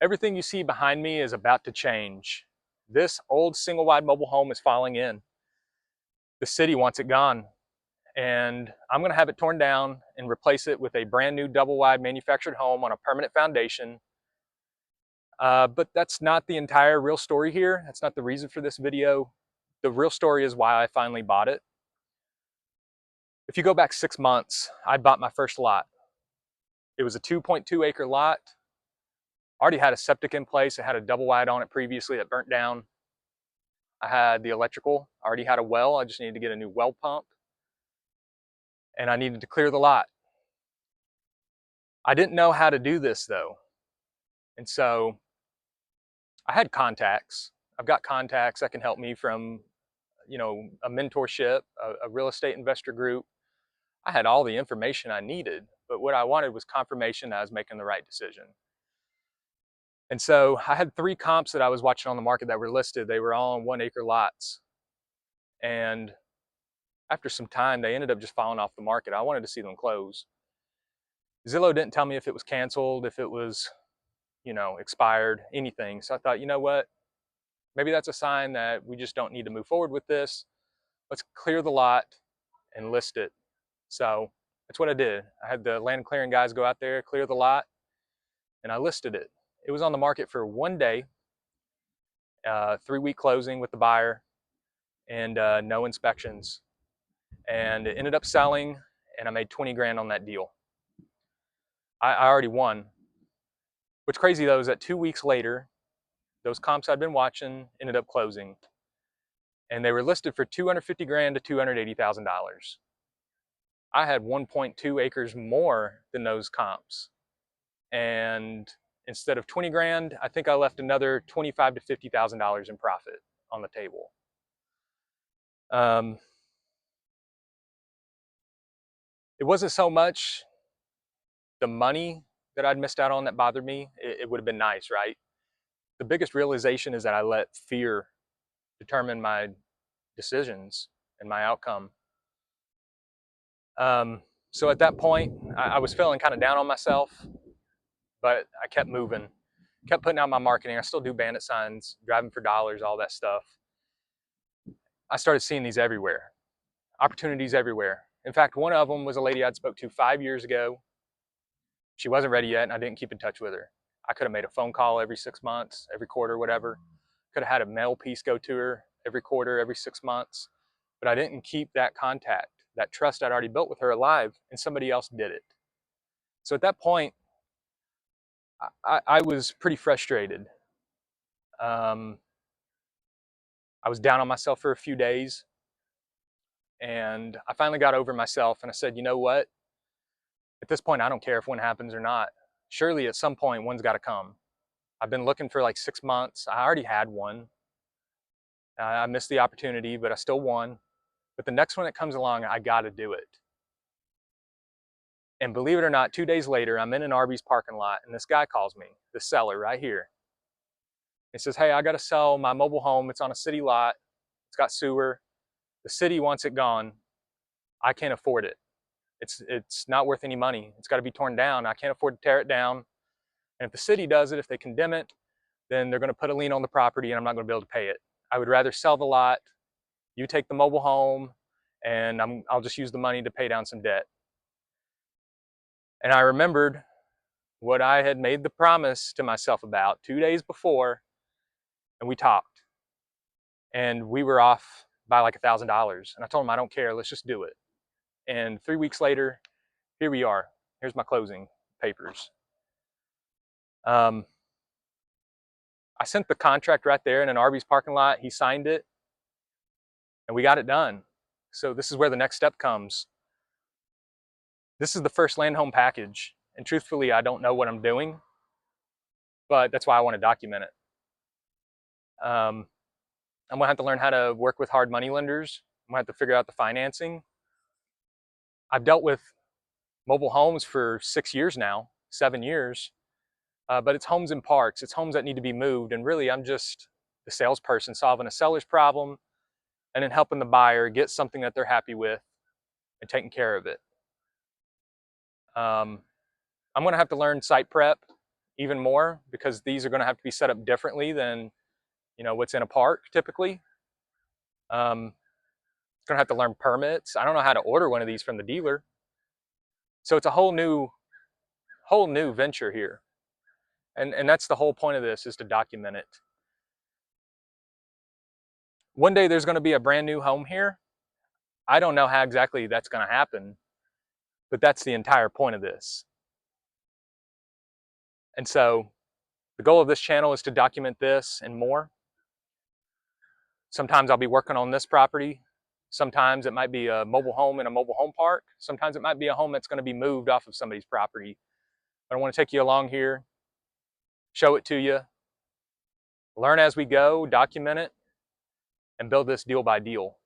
Everything you see behind me is about to change. This old single-wide mobile home is falling in. The city wants it gone, and I'm going to have it torn down and replace it with a brand new double-wide manufactured home on a permanent foundation. But that's not the entire real story here. That's not the reason for this video. The real story is why I finally bought it. If you go back 6 months, I bought my first lot. It was a 2.2 acre lot. Already had a septic in place. It had a double wide on it previously that burnt down. I had the electrical. I already had a well. I just needed to get a new well pump. And I needed to clear the lot. I didn't know how to do this though. And so I had contacts. I've got contacts that can help me from, a mentorship, a real estate investor group. I had all the information I needed, but what I wanted was confirmation that I was making the right decision. And so I had 3 comps that I was watching on the market that were listed. They were all on 1 acre lots. And after some time, they ended up just falling off the market. I wanted to see them close. Zillow didn't tell me if it was canceled, if it was, expired, anything. So I thought, you know what? Maybe that's a sign that we just don't need to move forward with this. Let's clear the lot and list it. So that's what I did. I had the land clearing guys go out there, clear the lot, and I listed it. It was on the market for 1 day, 3-week closing with the buyer, and no inspections. And it ended up selling, and I made 20 grand on that deal. I already won. What's crazy though is that 2 weeks later, those comps I'd been watching ended up closing, and they were listed for 250 grand to $280,000. I had 1.2 acres more than those comps, and instead of 20 grand, I think I left another $25,000 to $50,000 in profit on the table. It wasn't so much the money that I'd missed out on that bothered me. It would have been nice, right? The biggest realization is that I let fear determine my decisions and my outcome. So at that point, I was feeling kind of down on myself, but I kept moving, kept putting out my marketing. I still do bandit signs, driving for dollars, all that stuff. I started seeing these everywhere, opportunities everywhere. In fact, one of them was a lady I'd spoke to 5 years ago. She wasn't ready yet, and I didn't keep in touch with her. I could have made a phone call every 6 months, every quarter, whatever. Could have had a mail piece go to her every quarter, every 6 months. But I didn't keep that contact, that trust I'd already built with her alive, and somebody else did it. So at that point, I was pretty frustrated. I was down on myself for a few days, and I finally got over myself, and I said, you know what? At this point, I don't care if one happens or not. Surely at some point, one's got to come. I've been looking for like 6 months. I already had one. I missed the opportunity, but I still won. But the next one that comes along, I got to do it. And believe it or not, 2 days later, I'm in an Arby's parking lot, and this guy calls me, the seller right here. He says, hey, I got to sell my mobile home. It's on a city lot. It's got sewer. The city wants it gone. I can't afford it. It's not worth any money. It's got to be torn down. I can't afford to tear it down. And if the city does it, if they condemn it, then they're going to put a lien on the property, and I'm not going to be able to pay it. I would rather sell the lot. You take the mobile home, and I'll just use the money to pay down some debt. And I remembered what I had made the promise to myself about 2 days before, and we talked. And we were off by like $1,000. And I told him, I don't care, let's just do it. And 3 weeks later, here we are. Here's my closing papers. I sent the contract right there in an Arby's parking lot. He signed it, and we got it done. So this is where the next step comes. This is the first land home package. And truthfully, I don't know what I'm doing, but that's why I want to document it. I'm gonna have to learn how to work with hard money lenders. I'm gonna have to figure out the financing. I've dealt with mobile homes for 6 years now, 7 years, but it's homes in parks. It's homes that need to be moved. And really, I'm just the salesperson solving a seller's problem and then helping the buyer get something that they're happy with and taking care of it. I'm gonna have to learn site prep. even more, because these are going to have to be set up differently than, you know, what's in a park typically. Going to have to learn permits. I don't know how to order one of these from the dealer. So it's a whole new venture here. And that's the whole point of this, is to document it. One day there's going to be a brand new home here. I don't know how exactly that's going to happen, but that's the entire point of this. And so the goal of this channel is to document this and more. Sometimes I'll be working on this property. Sometimes it might be a mobile home in a mobile home park. Sometimes it might be a home that's going to be moved off of somebody's property. But I want to take you along here, show it to you, learn as we go, document it, and build this deal by deal.